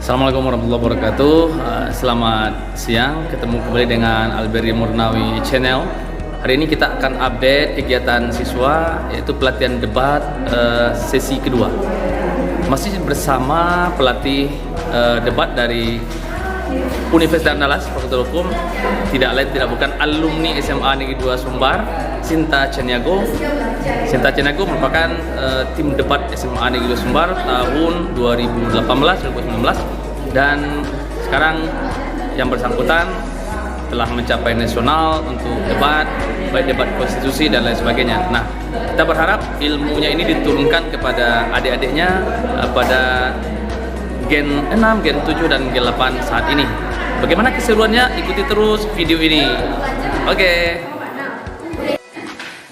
Assalamualaikum warahmatullahi wabarakatuh. Selamat siang, ketemu kembali dengan Alberi Murnawi Channel. Hari ini kita akan update kegiatan siswa, yaitu pelatihan debat sesi kedua. Masih bersama pelatih debat dari Universitas Andalas, Fakultas Hukum, tidak lain tidak bukan alumni SMA Negeri 2 Sumbar, Sinta Caniago. Sinta Caniago merupakan tim debat SMA Negeri 2 Sumbar tahun 2018-2019, dan sekarang yang bersangkutan telah mencapai nasional untuk debat, baik debat konstitusi dan lain sebagainya. Nah, kita berharap ilmunya ini diturunkan kepada adik-adiknya pada Gen 6, Gen 7, dan Gen 8 saat ini. Bagaimana keseruannya? Ikuti terus video ini. Oke.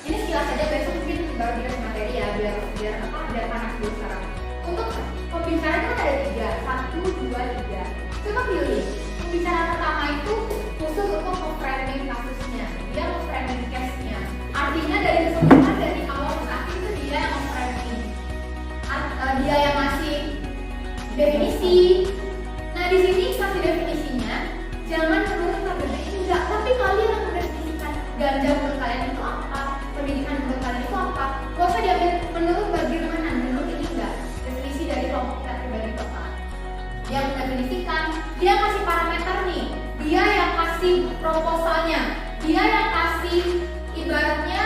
Ini sekilas saja, besok mungkin baru dikasih materi ya, biar panas dulu sekarang. Untuk pembicaraan kan ada 3, 1, 2, 3. Coba pilih. Pembicaraan pertama itu khusus untuk memframing kasusnya, dia memframing case-nya. Artinya dari keseluruhan dari awal ke akhir itu dia yang memframing. Dia yang ngasih definisi. Nah, di sini kasih definisinya, jangan menurut KBBI enggak, tapi kalian yang mendefinisikan ganja menurut kalian itu apa, pendidikan menurut kalian itu apa. Gak usah diambil menurut bagaimana, menurut ini enggak. Definisi dari kelompok kita pribadi Bapak. Dia mendefinisikan, dia kasih parameter nih, dia yang kasih proposalnya, dia yang kasih ibaratnya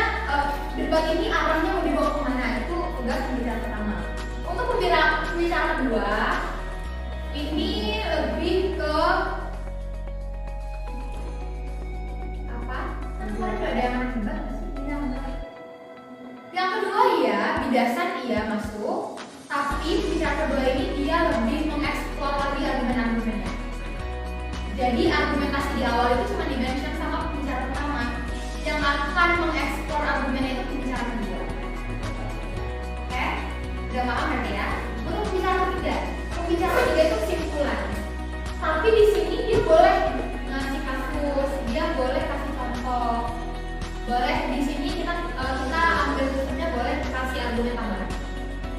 debat ini arahnya mau dibawa kemana, itu tugas pembicaraan pertama. Untuk pembicaraan kedua, ini lebih ke apa? Kan kemarin udah ada yang debat sih? Yang kedua ya, bidasan iya masuk, tapi pembicaraan kedua ini dia lebih mengeksplor lagi argumen-argumennya. Jadi argumentasi di awal itu cuma dimention sama pembicaraan pertama. Yang akan mengeksplor argumennya itu pembicaraan kedua. Oke? Udah paham berarti ya? Untuk pembicaraan ketiga, itu kesimpulan. Tapi di sini dia boleh ngasih kasus, dia boleh kasih contoh, boleh di sini kita ambil contohnya, boleh kasih argumen tambahan.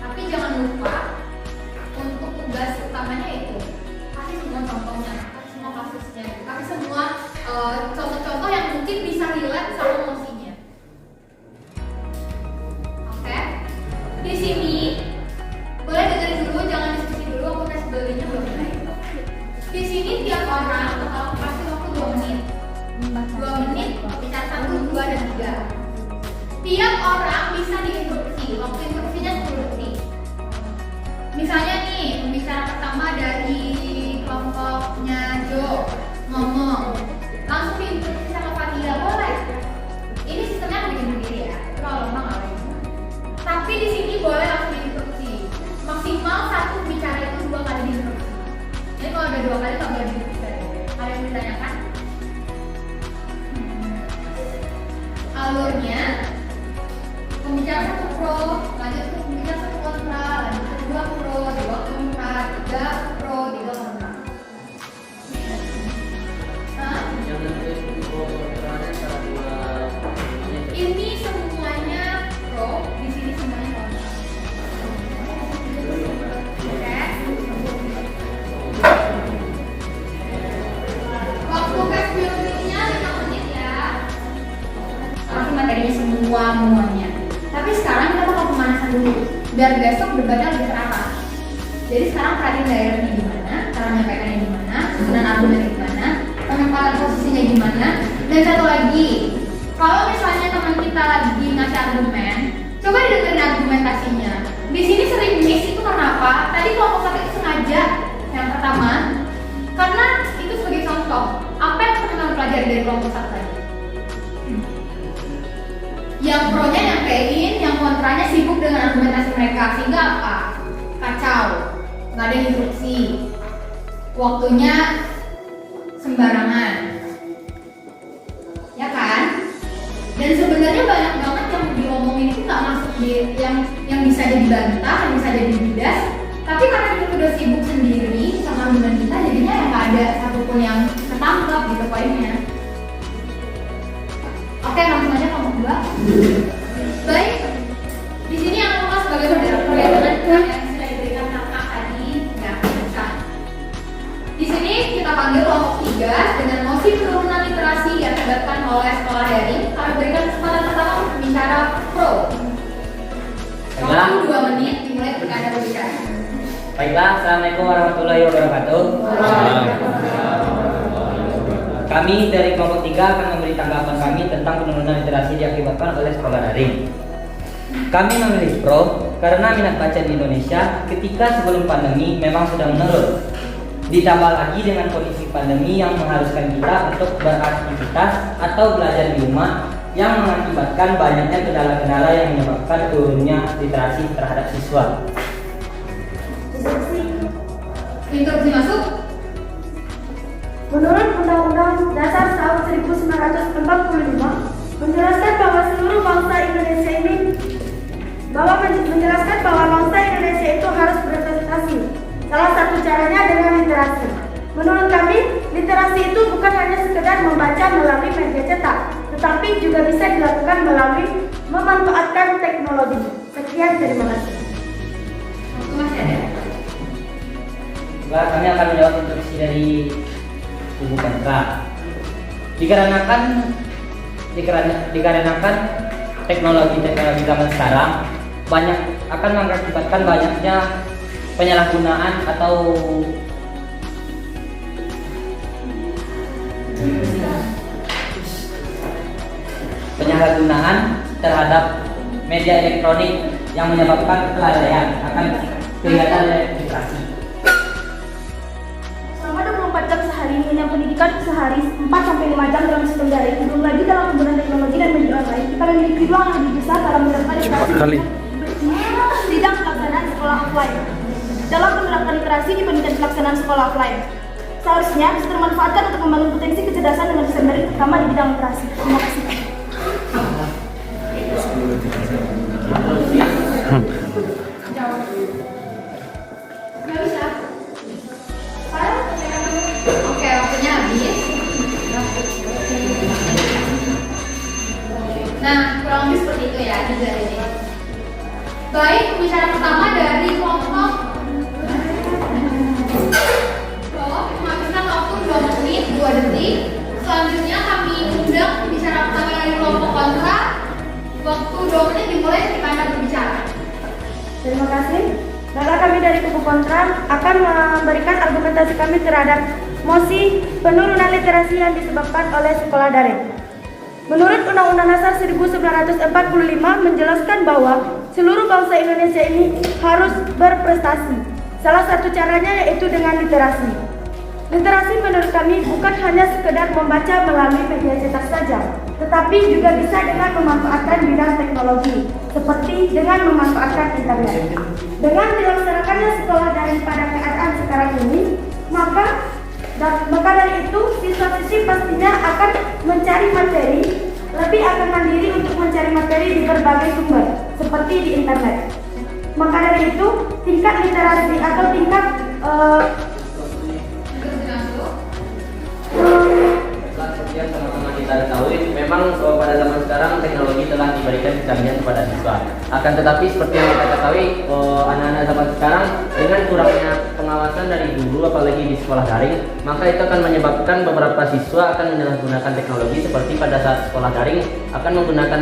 Tapi jangan lupa untuk tugas utamanya itu kasih semua contohnya, kasih semua kasusnya, kasih semua contoh-contoh yang mungkin bisa relate sama emosinya. Oke? Di sini boleh dengerin dulu, jangan diskusi dulu, aku tes belinya belum naik. Di sini tiap orang bakal kasih waktu 2 menit. 2 menit bicara 1, 2, dan 3. Tiap orang bisa diinterupsi, waktu interupsinya 10 detik. Misalnya nih, pembicara pertama dari kelompoknya Jo ngomong, langsung diinterupsi sama Fadila, boleh. Ini sistemnya aku bikin sendiri ya, kalau lama nggak boleh. Tapi di sini boleh langsung diinterupsi. Maksimal satu bicara itu 2 kali diinterupsi. Jadi kalau ada 2 kali nggak boleh diinterupsi. Ada yang ditanyakan? Alurnya, pembicara 1 pro, lanjut ke pembicara 1 kontra, lanjut ke 2 pro, 2 kontra, 3 pro, 3 kontra. Ini semuanya pro, di sini semuanya kontra. Waktu tes biologinya 5 menit ya. Langsung materinya semuanya. Tapi sekarang kita bakal pemanasan dulu, biar besok debatnya lebih terarah. Jadi sekarang perhatiin daerahnya gimana, cara menyampaikannya gimana, susunan argumennya gimana, penempalan posisinya gimana. Dan satu lagi, kalau misalnya teman kita lagi ngasih argumen, coba didengerin argumentasinya. Di sini sering miss itu karena apa? Tadi kelompok 1 itu sengaja yang pertama, karena itu sebagai contoh. Apa yang teman-teman pelajari dari kelompok 1 tadi? Yang pro-nya nyampein, yang kontranya sibuk dengan argumentasi mereka, sehingga apa? Kacau, nggak ada instruksi, waktunya sembarangan, ya kan? Dan sebenarnya banyak banget yang diomongin itu nggak masuk di yang bisa jadi bantah, yang bisa jadi bidas. Tapi karena kita udah sibuk sendiri sama argumen kita, jadinya ya nggak ada satupun yang ketangkap gitu poinnya. Oke, langsung aja kelompok 2. Baik, di sini yang kelas sebagai perdagangan yang sudah diberikan kakak tadi nggak bisa. panggil kelompok 3 dengan mosi penurunan literasi yang diakibatkan oleh sekolah daring. Kami berikan kesempatan pertama untuk bicara pro. Waktu 2 menit dimulai ketika Anda berbicara. Baiklah, Assalamualaikum warahmatullahi wabarakatuh. Kami dari kelompok 3 akan memberi tanggapan kami tentang penurunan literasi diakibatkan oleh sekolah daring. Kami memilih pro karena minat baca di Indonesia ketika sebelum pandemi memang sudah menurun. Ditambah lagi dengan kondisi pandemi yang mengharuskan kita untuk beraktivitas atau belajar di rumah yang mengakibatkan banyaknya kendala-kendala yang menyebabkan turunnya literasi terhadap siswa. Instruksi masuk. Menurut Undang-Undang Dasar tahun 1945 menjelaskan bahwa seluruh bangsa Indonesia itu harus berprestasi. Salah satu caranya dengan literasi. Menurut kami, literasi itu bukan hanya sekedar membaca melalui media cetak, tetapi juga bisa dilakukan melalui memanfaatkan teknologi. Sekian, terima kasih. Waktu masih ada. Kami akan menjawab instruksi dari kubu kontra. Dikarenakan teknologi zaman sekarang akan mengakibatkan banyaknya penyalahgunaan atau terhadap media elektronik yang menyebabkan kelalaian akan kegiatan literasi. Selama 24 jam sehari, yang pendidikan sehari 4-5 jam dalam sistem daring. Belum lagi dalam penggunaan teknologi dan media online, kita memiliki ruang yang lebih besar dalam menerapkan literasi sidang pelaksanaan sekolah offline. Dalam menerapkan literasi dibandingkan pelaksanaan sekolah offline, seharusnya bisa termanfaatkan untuk membangun potensi kecerdasan dengan sistem daring, terutama di bidang literasi. Terima kasih. Nggak bisa. Oke, waktunya habis. Nah, kurang lebih seperti itu ya juga ini. Baik, pembicara pertama dari kelompok menghabiskan waktu 2 menit 2 detik. Selanjutnya kami undang pembicara pertama dari kelompok kontra. Waktu 2 menit dimulai ketika Anda berbicara. Terima kasih. Maka kami dari kubu kontra akan memberikan argumentasi kami terhadap mosi penurunan literasi yang disebabkan oleh sekolah daring. Menurut Undang-Undang Dasar 1945 menjelaskan bahwa seluruh bangsa Indonesia ini harus berprestasi. Salah satu caranya yaitu dengan literasi. Literasi menurut kami bukan hanya sekedar membaca melalui media cetak saja, tetapi juga bisa dengan memanfaatkan bidang teknologi, seperti dengan memanfaatkan internet. Dengan dilaksanakannya sekolah daring pada keadaan sekarang ini, maka dari itu siswa-siswi pastinya akan mencari materi, lebih akan mandiri untuk mencari materi di berbagai sumber, seperti di internet. Maka dari itu, tingkat literasi atau tingkat Seperti yang sama-sama kita ketahui, memang pada zaman sekarang teknologi telah diberikan kecanggihan kepada siswa. Akan tetapi seperti yang kita ketahui, anak-anak zaman sekarang dengan kurangnya pengawasan dari guru, apalagi di sekolah daring, maka itu akan menyebabkan beberapa siswa akan menyalahgunakan teknologi seperti pada saat sekolah daring akan menggunakan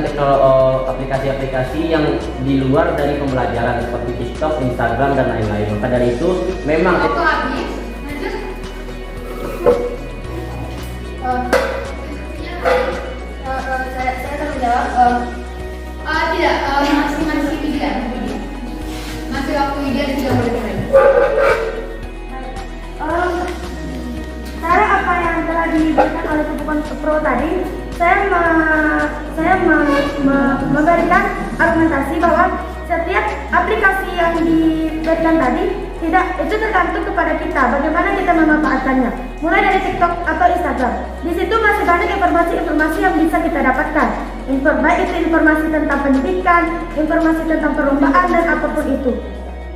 aplikasi-aplikasi yang di luar dari pembelajaran seperti TikTok, Instagram, dan lain-lain. Maka dari itu memang Waktu habis. saya akan menjawab. Tidak, masih Widya. Masih waktu Widya dan tidak boleh mulai. Cara apa yang telah diberikan oleh kubu pro tadi, saya memberikan argumentasi bahwa setiap aplikasi yang diberikan tadi itu tergantung kepada kita bagaimana kita memanfaatkannya. Mulai dari TikTok atau Instagram, di situ masih banyak informasi-informasi yang bisa kita dapatkan. Baik itu informasi tentang pendidikan, informasi tentang perlombaan dan apapun itu.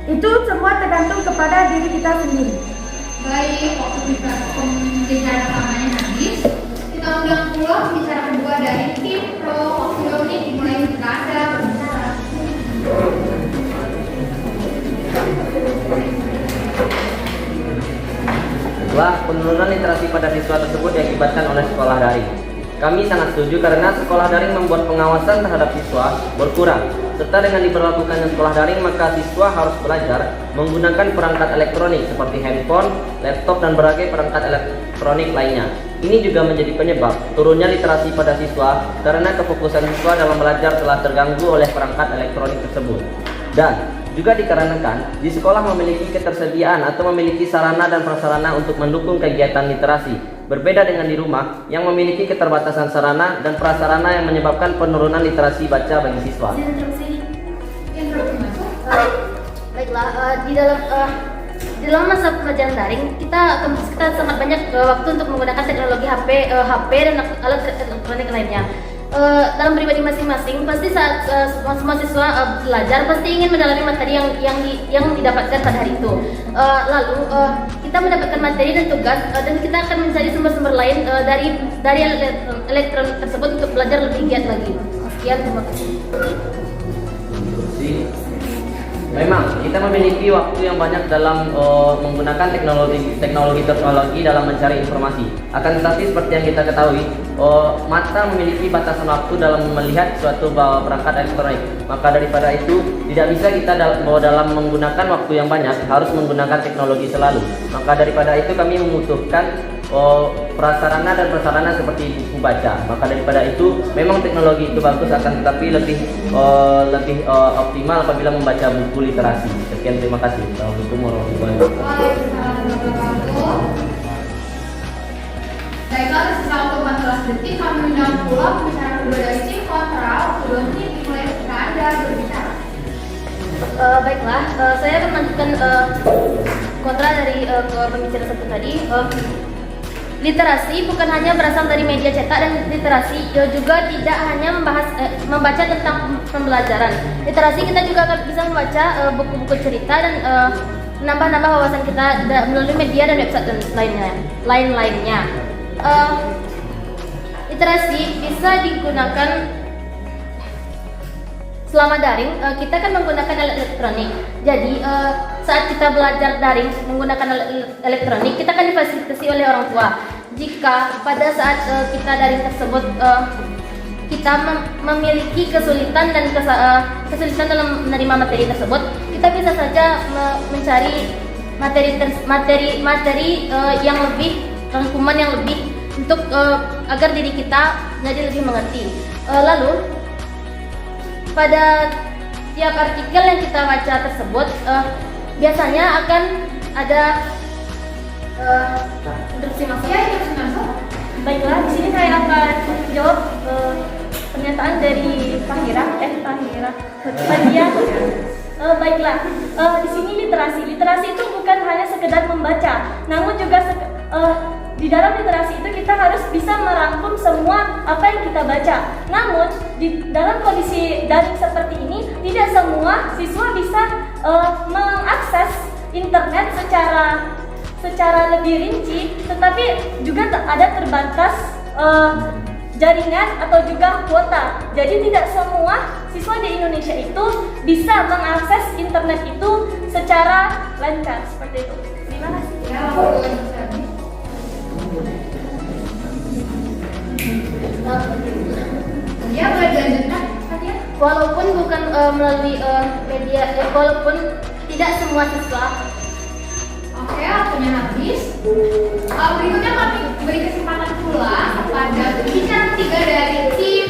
Itu semua tergantung kepada diri kita sendiri. Baik, waktu pembicara pertamanya habis. Kita undang pula pembicara kedua dari tim pro. Waktu 2 menit dimulai ketika Anda berbicara. adalah penurunan literasi pada siswa tersebut diakibatkan oleh sekolah daring. Kami sangat setuju karena sekolah daring membuat pengawasan terhadap siswa berkurang, serta dengan diberlakukannya sekolah daring maka siswa harus belajar menggunakan perangkat elektronik seperti handphone, laptop, dan berbagai perangkat elektronik lainnya. Ini juga menjadi penyebab turunnya literasi pada siswa karena kefokusan siswa dalam belajar telah terganggu oleh perangkat elektronik tersebut. Dan juga dikarenakan di sekolah memiliki ketersediaan atau memiliki sarana dan prasarana untuk mendukung kegiatan literasi. Berbeda dengan di rumah yang memiliki keterbatasan sarana dan prasarana yang menyebabkan penurunan literasi baca bagi siswa. Interupsi masuk. Baiklah, di dalam masa pelajaran daring kita sangat banyak waktu untuk menggunakan teknologi HP dan alat elektronik lainnya. Dalam pribadi masing-masing pasti saat semua siswa belajar pasti ingin mendalami materi yang didapatkan pada hari itu. Lalu kita mendapatkan materi dan tugas dan kita akan mencari sumber-sumber lain dari elektronik tersebut untuk belajar lebih giat lagi. Sekian, terima kasih. Memang kita memiliki waktu yang banyak dalam menggunakan teknologi dalam mencari informasi. Akan tetapi seperti yang kita ketahui, mata memiliki batasan waktu dalam melihat suatu perangkat elektronik. Maka daripada itu tidak bisa kita dalam menggunakan waktu yang banyak harus menggunakan teknologi selalu. Maka daripada itu kami membutuhkan prasarana dan prasarana seperti buku baca. Maka daripada itu memang teknologi itu bagus, akan tetapi lebih optimal apabila membaca buku literasi. Sekian, terima kasih. Assalamualaikum warahmatullahi wabarakatuh. Waalaikumsalam warahmatullahi wabarakatuh. Baiklah, tersisa waktu 14 detik. Kami undang pula pembicara kedua dari tim kontra. Waktu 2 menit dimulai ketika Anda berbicara. Baiklah, saya akan melanjutkan kontra dari pembicara satu tadi. Literasi bukan hanya berasal dari media cetak, dan literasi juga tidak hanya membaca tentang pembelajaran. Literasi kita juga akan bisa membaca buku-buku cerita dan menambah-nambah wawasan kita melalui media dan website dan lain-lainnya. Literasi bisa digunakan selama daring. Kita kan menggunakan alat elektronik. Jadi saat kita belajar daring menggunakan alat elektronik, kita akan difasilitasi oleh orang tua. Jika pada saat kita daring tersebut kita memiliki kesulitan dalam menerima materi tersebut, kita bisa saja mencari materi yang lebih, rangkuman yang lebih untuk agar diri kita menjadi lebih mengerti. Lalu pada tiap artikel yang kita baca tersebut biasanya akan ada instruksi masuk. Ya, instruksi masuk. Baiklah, di sini saya akan jawab pernyataan dari Fahira. Baiklah, di sini literasi itu bukan hanya sekedar membaca, namun juga di dalam literasi itu kita harus bisa merangkum semua apa yang kita baca. Namun di dalam kondisi daring seperti ini, tidak semua siswa bisa mengakses internet secara lebih rinci, tetapi juga ada terbatas jaringan atau juga kuota. Jadi tidak semua siswa di Indonesia itu bisa mengakses internet itu secara lancar seperti itu. Terima kasih. Ya, boleh dilanjutkan, Fatia. Walaupun bukan melalui media, walaupun tidak semua siswa. Oke, waktunya habis. Berikutnya kami beri kesempatan pula kepada pembicara ketiga dari tim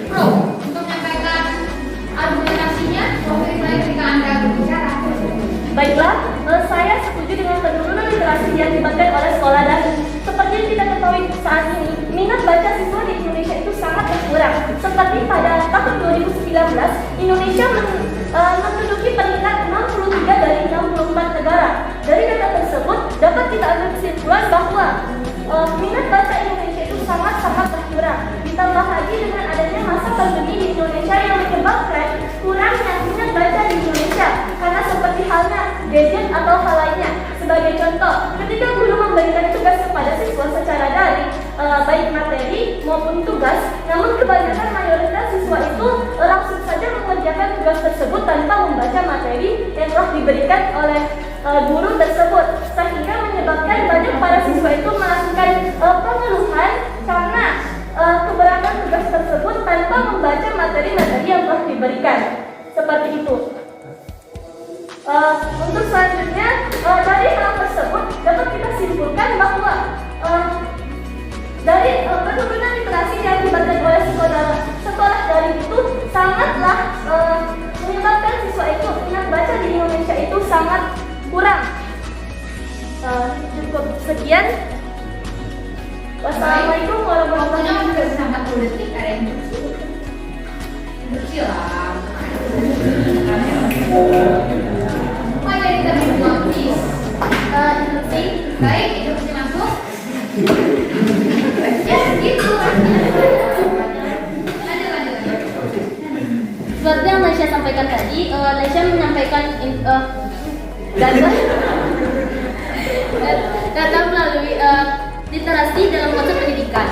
Pro untuk menyampaikan argumentasinya. Waktu dimulai ketika Anda berbicara. Baiklah, saya setuju dengan penurunan literasi yang diakibatkan oleh sekolah daring. Seperti yang kita ketahui saat ini, minat baca siswa di Indonesia itu sangat berkurang. Seperti pada tahun 2019, Indonesia menduduki peringkat 63 dari 64 negara. Dari data tersebut, dapat kita ambil kesimpulan bahwa minat baca Indonesia itu sangat-sangat berkurang. Ditambah lagi dengan adanya masa pandemi di Indonesia yang menyebabkan kurangnya minat baca di Indonesia. Karena seperti halnya gadget atau hal lainnya. Sebagai contoh, ketika guru memberikan tugas kepada siswa secara daring, baik materi maupun tugas, namun kebanyakan mayoritas siswa itu langsung saja mengerjakan tugas tersebut tanpa membaca materi yang telah diberikan oleh guru tersebut, sehingga menyebabkan banyak banyak para siswa itu melakukan pengeluhan karena keberadaan tugas tersebut tanpa membaca materi-materi yang telah diberikan. Seperti itu. Untuk selanjutnya, dari hal tersebut dapat kita simpulkan bahwa dari penurunan literasi yang diakibatkan oleh sekolah daring itu sangatlah menyebabkan siswa itu minat baca di Indonesia itu sangat kurang. Cukup sekian. Wassalamualaikum warahmatullahi Waktunya wabarakatuh. udah sampai 10 detik, ada yang kecil lah. Oh jadi kita berdua please. Instruksi, baik, instruksi masuk. Ya gitu. Lanjut. Seperti yang Naisha sampaikan tadi, Naisha menyampaikan data melalui literasi dalam konsep pendidikan.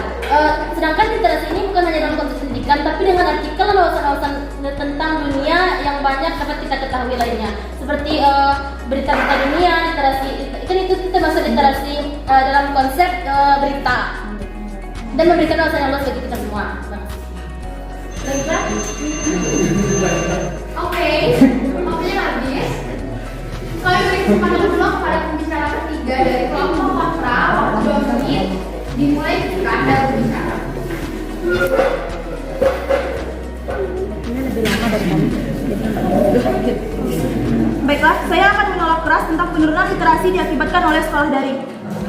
Sedangkan literasi ini bukan hanya dalam konsep pendidikan, tapi dengan artikel dan wawasan tentang dunia yang banyak dapat kita ketahui lainnya. Seperti berita-berita dunia, literasi, kan itu termasuk literasi dalam konsep berita dan memberikan wawasan yang luas bagi kita semua. Baiklah. Oke, waktunya habis. Kami beri kesempatan dulu kepada pembicara ketiga dari kelompok kontra, waktu 2 menit. Dimulai ketika Anda berbicara. Baiklah, saya akan menolak keras tentang penurunan literasi diakibatkan oleh sekolah daring.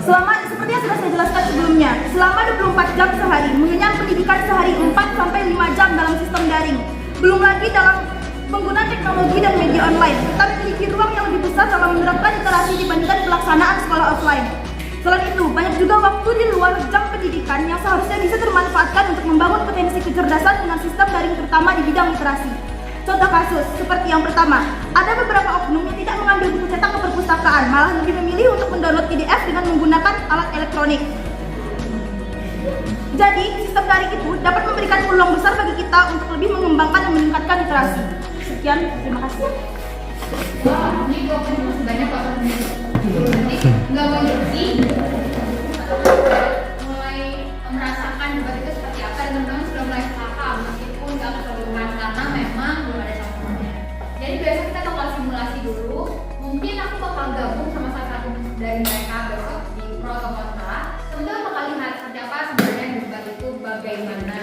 Seperti yang sudah saya jelaskan sebelumnya, selama 24 jam sehari, mengenyam pendidikan sehari 4-5 jam dalam sistem daring. Belum lagi dalam penggunaan teknologi dan media online, kita memiliki ruang yang lebih besar dalam menerapkan literasi dibandingkan pelaksanaan sekolah offline. Selain itu, banyak juga waktu di luar jam pendidikan yang seharusnya bisa termanfaatkan untuk membangun potensi kecerdasan dengan sistem daring terutama di bidang literasi. Contoh kasus, seperti yang pertama, ada beberapa oknum yang tidak mengambil buku cetak ke perpustakaan, malah lebih memilih untuk mendownload PDF dengan menggunakan alat elektronik. Jadi, sistem daring itu dapat memberikan peluang besar bagi kita untuk lebih mengembangkan dan meningkatkan literasi. Sekian, terima kasih. Wah, ini gue masih banyak kok. Nggak mau instruksi. Mulai merasakan debat itu seperti apa dan teman-teman sudah mulai paham meskipun nggak keseluruhan karena memang belum ada contohnya. Jadi besok kita bakal simulasi dulu. Mungkin aku bakal gabung sama salah satu dari mereka besok di pro atau kontra. Teman-teman bakal lihat seperti apa sebenarnya debat itu bagaimana.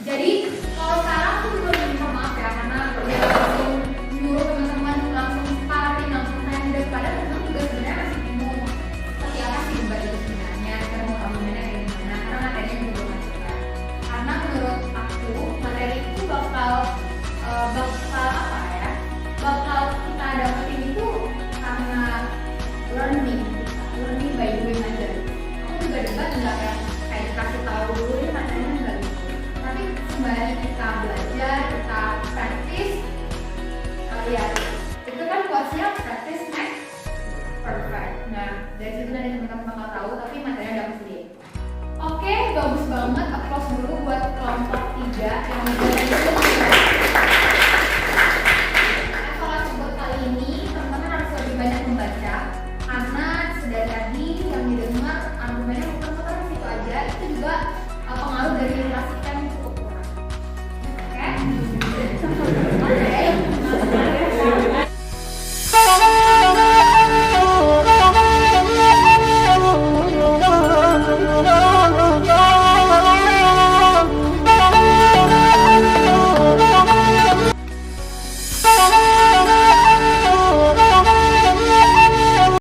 Jadi kalau sekarang aku belum minta maaf ya karena dia langsung nyuruh teman-teman langsung sparring, langsung tender padahal memang juga sebenarnya masih bingung seperti apa sih debat itu sebenarnya, cara mau kampanye kayak gimana karena materinya juga belum masuk kan. Karena menurut aku materi itu bakal apa ya, bakal kita dapetin itu karena learning by doing aja. Aku juga debat nggak kayak dikasih tahu dulu ini materinya nggak gitu, tapi sembari kita belajar, kita praktis, lihat